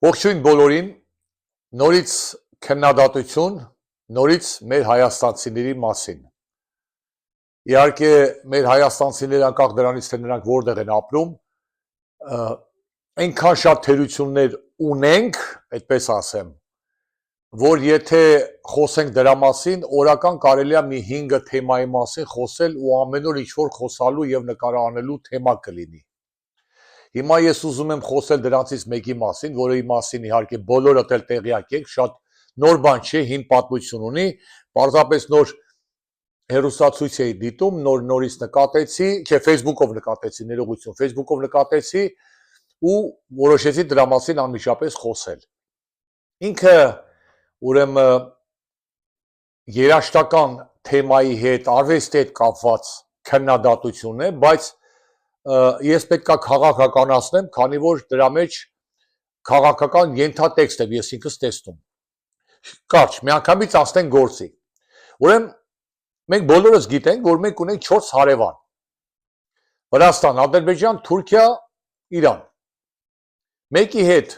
Ողջույն բոլորին, նորից քննադատություն, նորից մեր հայաստանցիների մասին։ Իհարկե, մեր հայաստանցիները անկախ դրանից, թե նրանք որտեղ են ապրում, այնքան շատ թերություններ ունենք, այդպես ասեմ, որ եթե խոսենք դրա մասին, օրական կարելի է մի 5 թեմայի մասին խոսել ու ամեն օր ինչ-որ խոսալու եւ նկարանալու թեմա կլինի։ Հիմա ես ուզում եմ խոսել դրանցից մեկի մասին, որի մասին իհարկե բոլորդ էլ տեղյակ եք, շատ նոր բան չէ, հին պատմություն ունի, պարզապես նոր հեռուստացույց էի դիտում, նորից նկատեցի, չէ, Facebook-ով նկատեցի, ներողություն, Facebook-ով նկատեցի ու որոշեցի դրա մասին անմիջապես խոսել։ Ինքը ուրեմն երաժշտական թեմայի հետ, արվեստի հետ կապված քննադատություն է, բայց ես պետք է քաղաքականացնեմ, քանի որ դրա մեջ քաղաքական ենթատեքստ եմ ես ինքս տեսնում։ Կարճ, միանգամից անցնենք գործի։ Ուրեմն մենք բոլորս գիտենք, որ մենք ունենք 4 հարևան. Վրաստան, Ադրբեջան, Թուրքիա, Իրան։ Մեկի հետ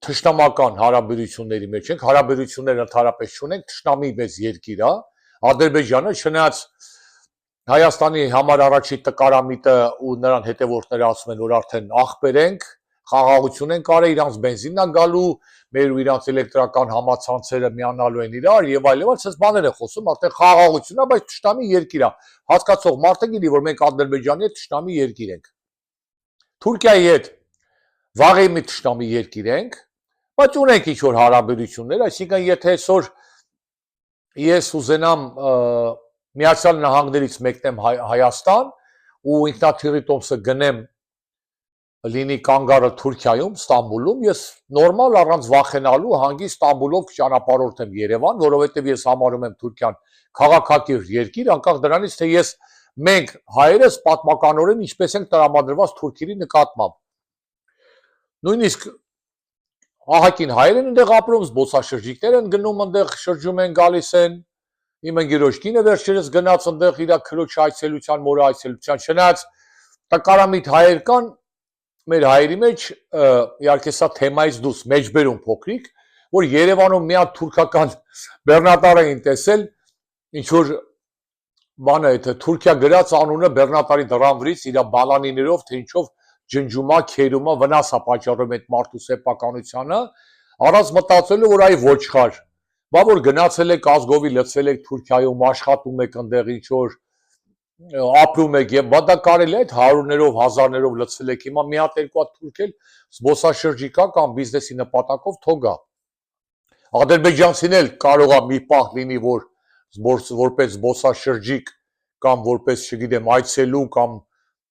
թշնամական հարաբերությունների մեջ ենք, հարաբերություններ ընդհանրապես չունենք, թշնամի մեծ երկիր է, Ադրբեջանը, չնայած Հայաստանի համար առաջի տկարամիտը ու նրան հետևորդները ասում են, որ արդեն աղբեր ենք, խաղաղություն են կարել, իրանց բենզինն է գալու, մեր ու իրանց էլեկտրական համացանցերը միանալու են իրար եւ այլն, այսպես բաներ է խոսում, արդեն խաղաղություն է, բայց թշնամի երկիր է։ Հասկացող մարդը գիտի, որ մենք Ադրբեջանի հետ թշնամի երկիր ենք։ Թուրքիայի հետ վաղեմի թշնամի երկիր ենք, բայց ունենք ինչ-որ հարաբերություններ, այսինքն եթե այսօր ես ուզենամ Միացյալ Նահանգներից մեկնեմ Հայաստան ու ինքնաթիռի տոմսը գնեմ լինի կանգառը Թուրքիայում, Ստամբուլում, ես նորմալ առանց վախենալու հանգիստ Ստամբուլով ճանապարհորդեմ Երևան, որովհետև ես համարում եմ Թուրքիան քաղաքակիրթ երկիր, անկախ դրանից, թե մենք հայերս պատմականորեն ինչպես ենք տրամադրված Թուրքերի նկատմամբ։ Նույնիսկ ահագին հայեր են այնտեղ ապրում, զբոսաշրջիկներ են գնում այնտեղ, շրջում են, գալիս են։ Իմ ընկերոջ կինը վերջերս գնաց այնտեղ իր քրոջ այցելության, մորը այցելության, չնայած տկարամիտ հայեր կան մեր հայերի մեջ, իհարկե սա թեմայից դուրս մեջբերում փոքրիկ, որ Երևանում մի հատ թուրքական բեռնատար էին տեսել, ինչ որ բանը այդ Թուրքիա գրած անունը բեռնատարի դռան վրից իր բալանիներով, թե ինչով ջնջումա, քերումա, վնաս է պատճառում այդ մարդու սեփականությանը, առանց մտածելու, որ այ ոչխար։ Բա որ գնացել եք ազգովի լցվել եք Թուրքիայում, աշխատում եք այնտեղ ինչ որ ապրում եք եւ բա դա կարելի է այդ հարյուրներով, հազարներով լցվել եք, հիմա մի հատ երկու հատ թուրք էլ զբոսաշրջիկա կամ բիզնեսի նպատակով թողա։ Ադրբեջանցին էլ կարող է մի պահ լինի, որ որպես զբոսաշրջիկ կամ որպես, չգիտեմ, այցելու կամ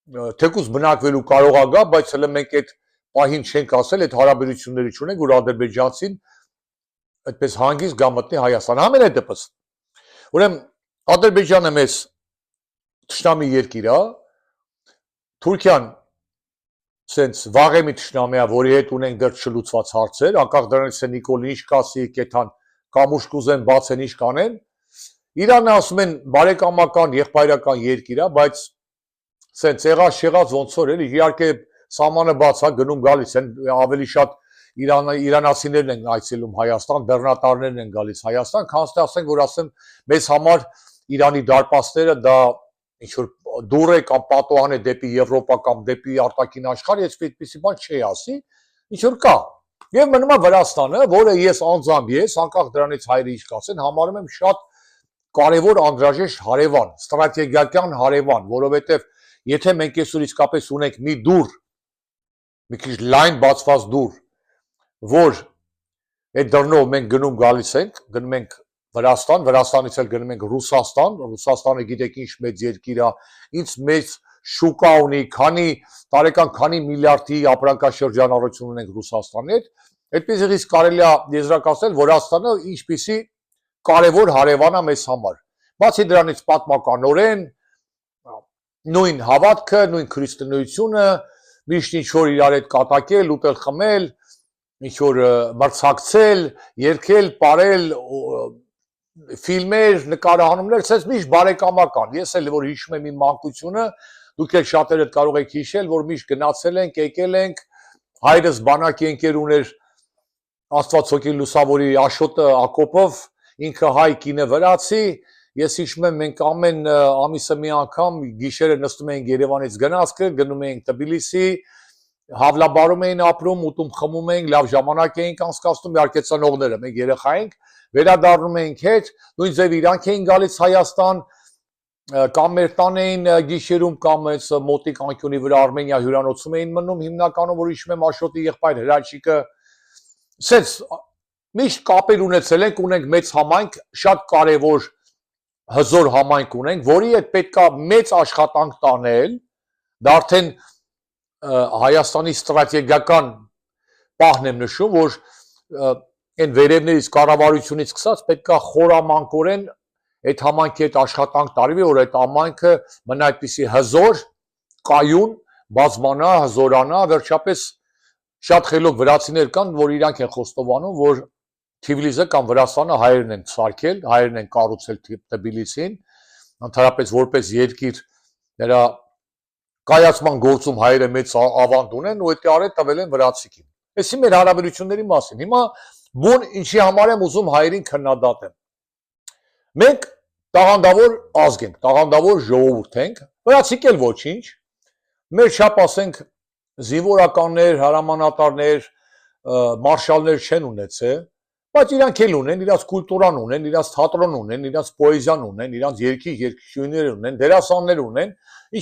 թեկուզ բնակվելու կարող է գա, բայց հələ մենք այդ պահին չենք ասել, այդ հարաբերությունները չունենք, որ ադրբեջանցին այդպես հանգիստ գա մտնի Հայաստան, ամենայդեպս։ Ուրեմն Ադրբեջանը մեզ թշնամի երկիր է, Թուրքիան սենց վաղեմի թշնամի է, որի հետ ունենք դեռ չլուծված հարցեր, անկախ դրանից թե Նիկոլին ինչ կասի, կեթան կամուշ կուզեն բացեն ինչ կանեն։ Իրանը ասում են բարեկամական, եղբայրական երկիր է, բայց սենց եղած ոնց որ էլի, իհարկե սահմանը բաց է, գնում գալիս են, ավելի շատ իրանացիներն են այցելում Հայաստան, բեռնատարներն են գալիս Հայաստան, քանց թե ասենք, որ ասեմ, մեզ համար Իրանի դարպասները դա ինչ որ դուր է կամ պատոհան է դեպի Եվրոպա կամ դեպի արտաքին աշխարհ, ես այդպեսի բան չի ասի, ինչ որ կա։ Եվ մնում է Վրաստանը, որը ես անձամբ անկախ դրանից հայրը ինչ կասեն, համարում եմ շատ կարևոր անհրաժեշտ հարևան, ստրատեգիական հարևան, որովհետև եթե մենք այսօր իսկապես ունենք մի դուր, մի քիչ լայն բացված դուր, որ այդ դռնով մենք գնում գալիս ենք, գնում ենք Վրաստան, Վրաստանից էլ գնում ենք Ռուսաստան, Ռուսաստանը գիտեք ինչ մեծ երկիր է, ինչ մեծ շուկա ունի, տարեկան քանի միլիարդի ապրանքաշրջանառություն ունենք Ռուսաստանի հետ, այդպես իսկ կարելի է եզրակացնել Վրաստանը ինչպիսի կարևոր հարևան է մեզ համար։ Բացի դրանից պատմականորեն նույն հավատքը, նույն քրիստոնեությունը, միշտ ինչ որ իրար հետ կատակել, ուտել, խմել, ինչ որ մրցակցել, երգել, պարել, ֆիլմեր, նկարահանումներ, ցես միշտ բարեկամական։ Ես էլ որ հիշում եմ իմ մանկությունը, դուք էլ շատերդ կարող եք հիշել, որ միշտ գնացել ենք, եկել ենք, հայրս բանակի ընկեր ուներ Աստվածոքի լուսավորի Աշոտը Ակոպով, ինքը հայ կինը վրացի, ես հիշում եմ մենք ամեն ամիսը մի անգամ գիշերը նստում էինք Երևանից գնացքը, գնում էինք Թբիլիսի, Հավլաբարում էին ապրում, ուտում խմում էինք, լավ ժամանակ էինք անցկացնում, իհարկե ծնողները, մենք երեխա էինք, վերադառնում էինք հետ, նույն ձև իրանք էին գալիս Հայաստան, կամ մեր տան էին գիշերում կամ այս մոտիկ անկյունի վրա Արմենիա հյուրանոցում էին մնում, հիմնականում որ հիշում եմ Աշոտի եղբայր Հրաչիկը, սենց միշտ կապեր ունեցել ունենք մեծ համայնք, շատ կարևոր հզոր համայնք ունենք, որի հետ պետքա մեծ աշխատանք տանել, դա արդեն Հայաստանի ստրատեգիական պահն եմ նշում, որ այն վերևներից կառավարությունից սկսած պետքա խորամանկորեն այդ համայնքի հետ աշխատանք տարվի, որ այդ համայնքը մնա այդպիսի հզոր, կայուն, բազմանա, հզորանա, վերջապես շատ խելոք վրացիներ կան, որ իրանք են խոստովանում, որ Թիֆլիսը կամ Վրաստանը հայերն են սարքել, հայերն են կառուցել Թբիլիսին, ընդհանրապես որպես երկիր նրա կայացման գործում հայերը մեծ ավանդ ունեն ու այդ արել տվել են վրացիքին։ Այսի մեր հարաբերությունների մասին։ Հիմա բուն ինչի համար եմ ուզում հայերին քննադատեմ։ Մենք տաղանդավոր ազգ ենք, տաղանդավոր ժողովուրդ ենք, վրացիք էլ ոչինչ, մեր չափ ասենք զինվորականներ, հրամանատարներ, մարշալներ չեն ունեցել, բայց իրանք էլ ունեն, իրաց կուլտուրան ունեն, իրաց թատրոն ունեն, իրաց պոեզիան ունեն, իրաց երգիչներ ունեն, դերասաններ ունեն,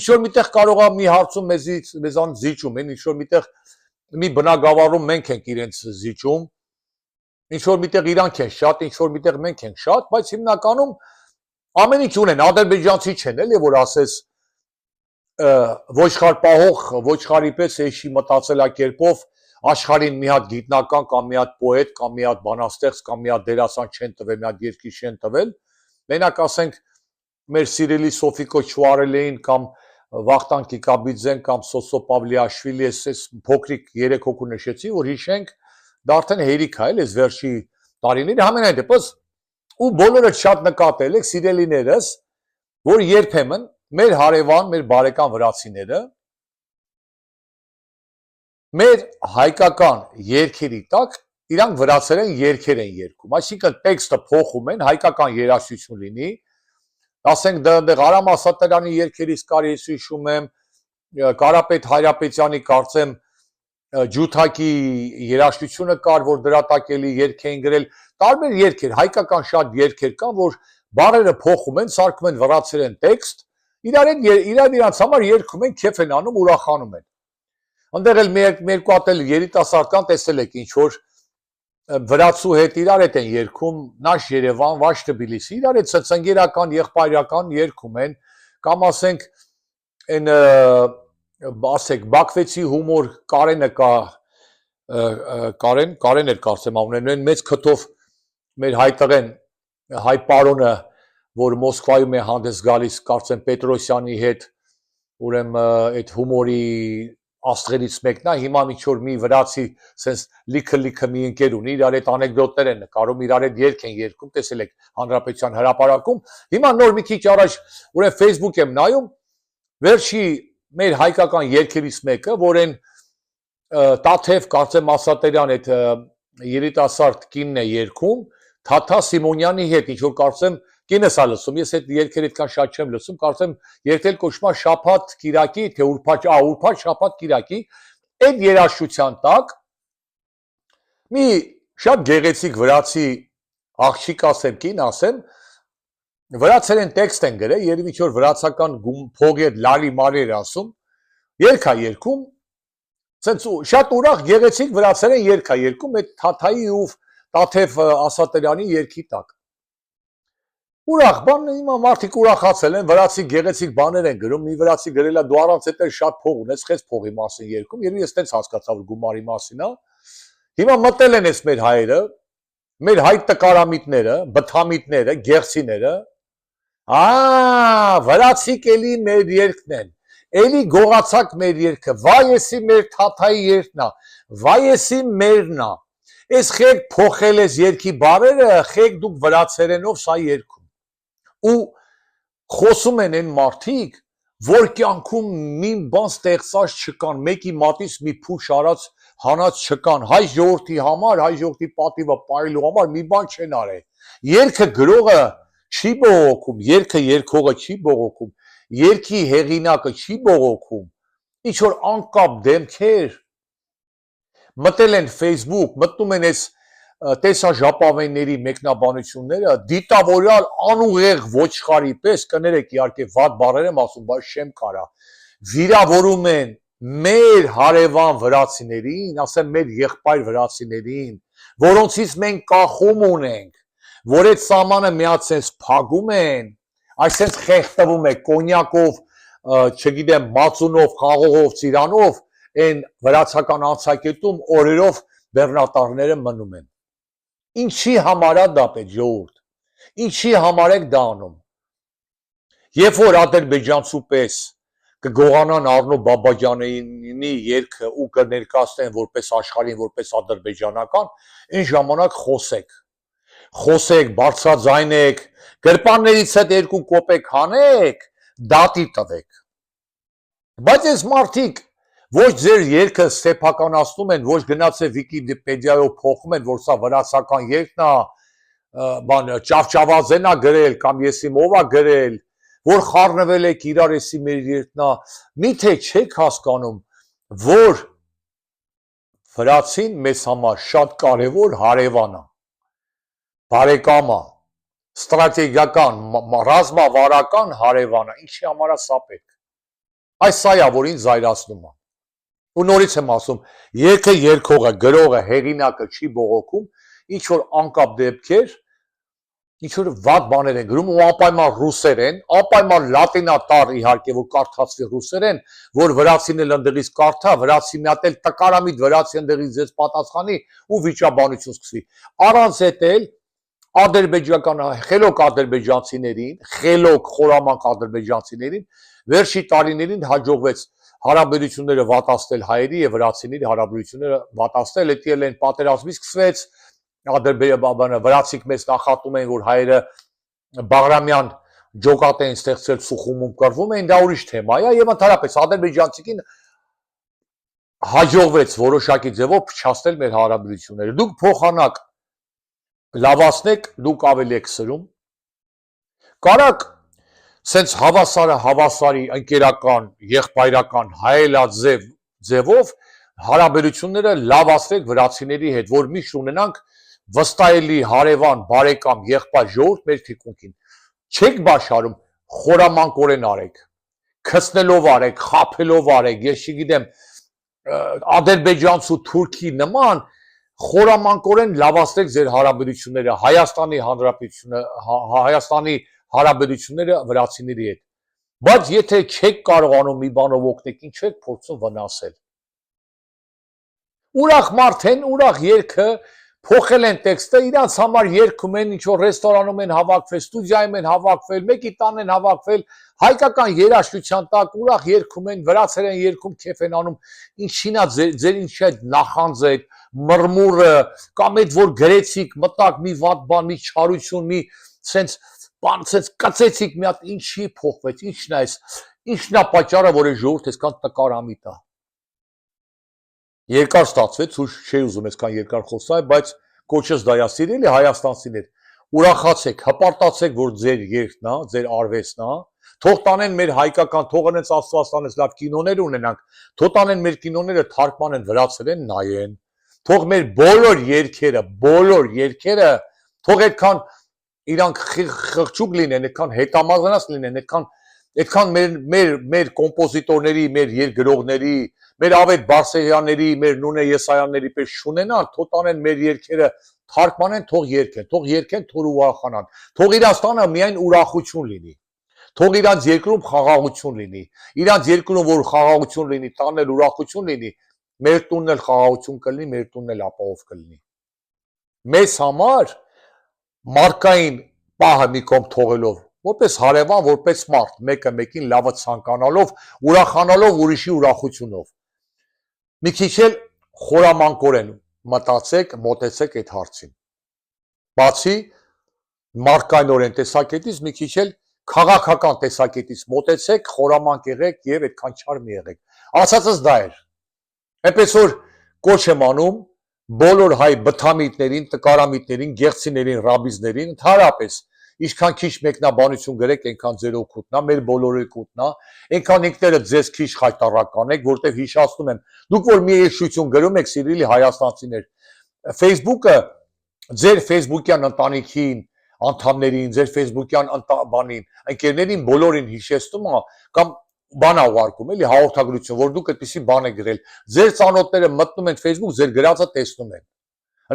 ինչ-որ միտեղ կարող է մի հարցում մեզանից զիջում են, ինչ-որ միտեղ մի բնագավառում մենք ենք իրենց զիջում, ինչ-որ միտեղ իրանք են շատ, ինչ-որ միտեղ մենք ենք շատ, բայց հիմնականում ամեն ինչ ունեն, ադրբեջանցի չեն, էլի որ ասես ոչխար պահող, ոչխարի պես էշի մտածելակերպով աշխարհին մի հատ գիտնական կամ մի հատ պոետ կամ մի հատ բանաստեղծ կամ մի հատ դերասան չեն տվել, մի հատ երգիչ չեն տվել։ Մենակ ասենք մեր սիրելի Սոֆիկո Չուարելեին կամ Վախտան Կիկաբիձեն կամ Սոսո Պավլիաշվիլի էս փոքրիկ 3 հոգու նշեցի, որ հիշենք, դա արդեն հերիք է, այս վերջի տարիների համենայն դեպս ու բոլորը շատ նկատել եք սիրելիներս, որ երբեմն մեր հարևան, մեր բարեկամ վրացիները մեր հայկական երգերի տակ իրանք վրացերեն երգեր են երգում, այսինքն տեքստը փոխում են, հայկական երաժշտություն լինի, ասենք դեռ Արամ Ասատրյանի երգերից կար, ես հիշում եմ, Կարապետ Հայրապետյանի կարծեմ ջութակի երաժշտությունը կար, որ դրա տակ էլի երգ էին գրել, տարբեր երգեր, հայկական շատ երգեր կան, որ բառերը փոխում են, սարքում են վրացերեն տեքստ, իրանց համար երգում են, քեֆ են անում, ուրախանում են։ Այնտեղ էլ երկու հատ էլ երիտասարդ կան, տեսել եք ինչ որ վրացու հետ իրար հետ են երգում, նաշ Երևան, վաշ Թբիլիսի, իրար հետ ծնգերական, եղբայրական երգում են, կամ ասենք այն ասեք Բաքվեցի հումոր Կարենը կա, Կարեն էր կարծեմ ամենայն մեծ քթով մեր հայտղեն հայ պարոնը, որ Մոսկվայում է հանդես գալիս, կարծեմ Պետրոսյանի հետ, ուրեմն այդ հումորի աստղերից մեկն է, հիմա ինչ որ մի վրացի sense լիքը մի ընկեր ունի, իրար հետ անեկդոտներ են նկարում, իրար հետ երգ են երգում, տեսել եք Հանրապետության հրապարակում։ Հիմա նոր մի քիչ առաջ ուրեմն Facebook եմ նայում, վերջի մեր հայկական երգերից մեկը, որ այն Տաթև կարծեմ Ասատրյան այդ երիտասարդ կինն է երգում, Թաթա Սիմոնյանի հետ, ինչ որ կարծեմ կինս է լսում, ես այդ երգերը այդքան շատ չեմ լսում, կարծեմ երգել կոչվում է Շաբաթ Կիրակի, թե Ուրբաթ Շաբաթ Կիրակի, այդ երաժշտության տակ մի շատ գեղեցիկ վրացի աղջիկ ասեմ, կին ասեմ, վրացերեն տեքստ են գրել, երևի ինչ որ վրացական փողի հետ լալի մարի էր ասում, երգ է երգում, շատ ուրախ գեղեցիկ վրացերեն երգ է երգում, այդ Թաթայի ու Տաթև Ասատրյանի երգի տակ։ Ուրախ բան, հիմա մարդիկ ուրախացել են, վրացի գեղեցիկ բաներ են գրում, մի վրացի գրել է դու առանց այդ շատ փող ունես, խես փողի մասին երգում, երբ ես տենց հասկացա, որ գումարի մասին է։ Հիմա մտել են էս մեր հայերը, մեր հայ տկարամիտները, բթամիտները, գեղցիները, վրացիք էլի մեր երգն են, էլի գողացակ մեր երգը, վայ էսի մեր Թաթայի երգն է, վայ էսի մերն է, այս խեք փոխել ես երգի բարերը, խեք դուք վրացերենով սա երգում։ Ու խոսում են այն մարդիկ, որ կյանքում մի բան ստեղծած չկան, մեկի մատից մի փուշ արած հանած չկան, հայ ժողովրդի համար, հայ ժողովրդի պատիվը պահելու համար մի բան չեն արել։ Երգը գրողը չի բողոքում, երգը երգողը չի բողոքում, երգի հեղինակը չի բողոքում, ինչ որ անկապ դեմքեր մտել են Facebook, մտնում են այս տեսաժապավենների մեկնաբանությունները, դիտավորյալ անուղեղ ոչխարի պես, կներեք իհարկե վատ բառեր եմ ասում, բայց չեմ կարա, վիրավորում են մեր հարևան վրացիներին, ասեմ մեր եղբայր վրացիներին, որոնցից մենք կախում ունենք, որ այդ սահմանը միած sense փագում են, այսպես խեղդվում է կոնյակով, չգիտեմ, մածունով, խաղողով, ծիրանով, այն վրացական անցակետում օրերով բեռնատարները մնում են։ Ինչի համար է դա պետք ժողովուրդ։ Ինչի համար եք դա անում։ Երբ որ ադրբեջանցու պես կգողանան Արնո Բաբաջանյանի երգը ու կներկայացնեն որպես աշխարհին, որպես ադրբեջանական, այն ժամանակ խոսեք, բարձրաձայնեք, գրպաններից հետ 2 կոպեկ հանեք, դատի տվեք։ Բայց այս մարդիկ ոչ ձեր երգը սեփականացնում են, ոչ գնացել Վիկիպեդիայով փոխում են, որ սա վրացական երգն է, բան Ճավճավաձեն է գրել կամ եսիմ ով է գրել, որ խառնվել եք իրար եսի մեր երգն է, միթե չեք հասկանում, որ վրացին մեզ համար շատ կարևոր հարևան է, բարեկամ է, ստրատեգիական, ռազմավարական հարևան է, ինչի համար է սա պետք։ Այս սա է, որ ինձ զայրացնում է։ Ու նորից եմ ասում, երգը երգողը, գրողը, հեղինակը չի բողոքում, ինչ որ անկապ դեպքեր, ինչ որ վատ բաներ են գրում ու անպայման ռուսերեն, անպայման լատինատար իհարկե, որ կարդացվի ռուսերեն, որ վրացին էլ ընդեղից կարդա, վրացի մի հատ էլ տկարամիտ վրացի ընդեղից ձեզ պատասխանի ու վիճաբանություն սկսվի։ Առանց էտել ադրբեջական խելոք ադրբեջանցիներին, խելոք խորամանկ ադրբեջանցիներին վերջի տարիներին հաջողվեց հարաբերությունները վատացնել հայերի եւ վրացիների հարաբերությունները վատացնել, դա էլ են պատերազմի սկսվեց, վրացիք մեզ նախատում են, որ հայերը Բաղրամյան ջոկատ են ստեղծել Սուխումում կռվում էին, դա ուրիշ թեմա է եւ ընդհանրապես ադրբեջանցիքին հաջողվեց որոշակի ձևով փչացնել մեր հարաբերությունները։ Դուք փոխանակ լավացնեք, դուք ավելի եք սրում։ Կարակ սենց հավասարի ընկերական, եղբայրական, հայելաձև ձևով հարաբերությունները լավացնեք վրացիների հետ, որ միշտ ունենանք վստահելի հարևան, բարեկամ, եղբայր ժողովուրդ մեր թիկունքին։ Չեք բաշխարում, խորամանկորեն արեք, քցնելով արեք, խաբելով արեք, ես չգիտեմ, ադրբեջանցու թուրքի նման խորամանկորեն լավացնեք ձեր հարաբերությունները Հայաստանի Հանրապետությունը, Հայաստանի հարաբերությունները վրացիների հետ։ Բայց եթե չեք կարողանում մի բանով օգնել, ինչ եք փորձում վնասել։ Ուրախ մարդ են, ուրախ երգը փոխել են տեքստը, իրանց համար երգում են, ինչ որ ռեստորանում են հավաքվել, ստուդիայում են հավաքվել, մեկի տան են հավաքվել, հայկական երաժշտության տակ ուրախ երգում են, վրացեր են երգում, քեֆ են անում, ինչին է ձեր ինչի այդ նախանձը, այդ մռմուրը, կամ այդ որ գրեցիք, մտակ մի վատ բան, մի չարություն, մի սենց բան, սենց կծեցիք մի հատ, ինչի փոխվեց, ինչն է պատճառը, որ այս ժողովուրդը այսքան տկարամիտ է։ Երկար ստացվեց, ու չէի ուզում այսքան երկար խոսալ, բայց կոչս դա է, սիրելի հայաստանցիներ, ուրախացեք, հպարտացեք, որ ձեր երգն է, ձեր արվեստն է, թող տանեն մեր հայկական, թող անենց Աստվածանից լավ կինոներ ունենանք, թող տանեն մեր կինոները թարգմանեն վրացերեն նայեն, թող մեր բոլոր երգերը, թող այդքան իրանք խղճուկ լինեն, այդքան հետամազնաց լինեն, այդքան մեր կոմպոզիտորների, մեր երգրողների, մեր Ավետ Բարսեղյանների, մեր Նունե Եսայանների պես շունենան, թող տանեն մեր երգերը թարգմանեն, թող երգեն, թող ուրախանան, թող Իրաստանը միայն ուրախություն լինի, թող իրանց երկրում խաղաղություն լինի, իրանց երկրում որ խաղաղություն լինի, տանն էլ ուրախություն լինի, մեր տունն էլ խաղաղություն կլինի, մեր տունն էլ ապահով կլինի։ Մեզ համար մարկային պահը մի կողմ թողելով, որպես հարևան, որպես մարդ, մեկը մեկին լավը ցանկանալով, ուրախանալով ուրիշի ուրախությունով։ Մի քիչ էլ խորամանկորեն մտածեք, մոտեցեք այդ հարցին։ Բացի մարկայնորեն տեսակետից, մի քիչ էլ քաղաքական տեսակետից մոտեցեք, խորամանկ եղեք եւ այդքան չար մի եղեք։ Ասածս դա էր։ Այնպես որ կոչ եմ անում բոլոր հայ բթամիտներին, տկարամիտներին, գեղցիներին, ռաբիզներին, ընդհանրապես ինչքան քիչ մեկնաբանություն գրեք, այնքան ձեր օգուտն է, մեր բոլորի օգուտն է, այնքան ինքներդ ձեզ քիչ խայտառական եք, որտեղ հիշացնում եմ, դուք որ մի եշություն գրում եք, սիրելի հայաստանցիներ, Facebook-ը ձեր Facebook-յան ընտանիքին, անդամներին, ձեր Facebook-յան ընկերներին բոլորին հիշեցնում է կամ բան ուղարկում, էլի հաղորդագրություն, որ դուք այդպիսի բան եք գրել։ Ձեր ծանոթները մտնում են Facebook, ձեր գրածը տեսնում են։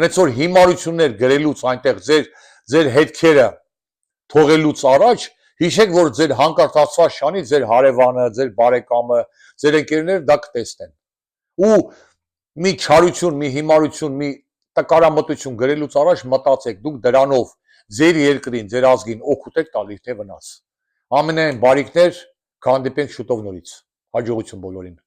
Հենց որ հիմարություններ գրելուց այնտեղ ձեր հետքերը թողելուց առաջ հիշեք, որ ձեր հանկարծացված շանի ձեր հարևանը, ձեր բարեկամը, ձեր ընկերները դա կտեսնեն։ Ու մի չարություն, մի հիմարություն, մի տկարամտություն գրելուց առաջ մտածեք, դուք դրանով ձեր երկրին, ձեր ազգին օգուտ եք տալիս թե վնաս։ Ամենայն բարիքներ, կհանդիպենք շուտով նորից։ Հաջողություն բոլորին։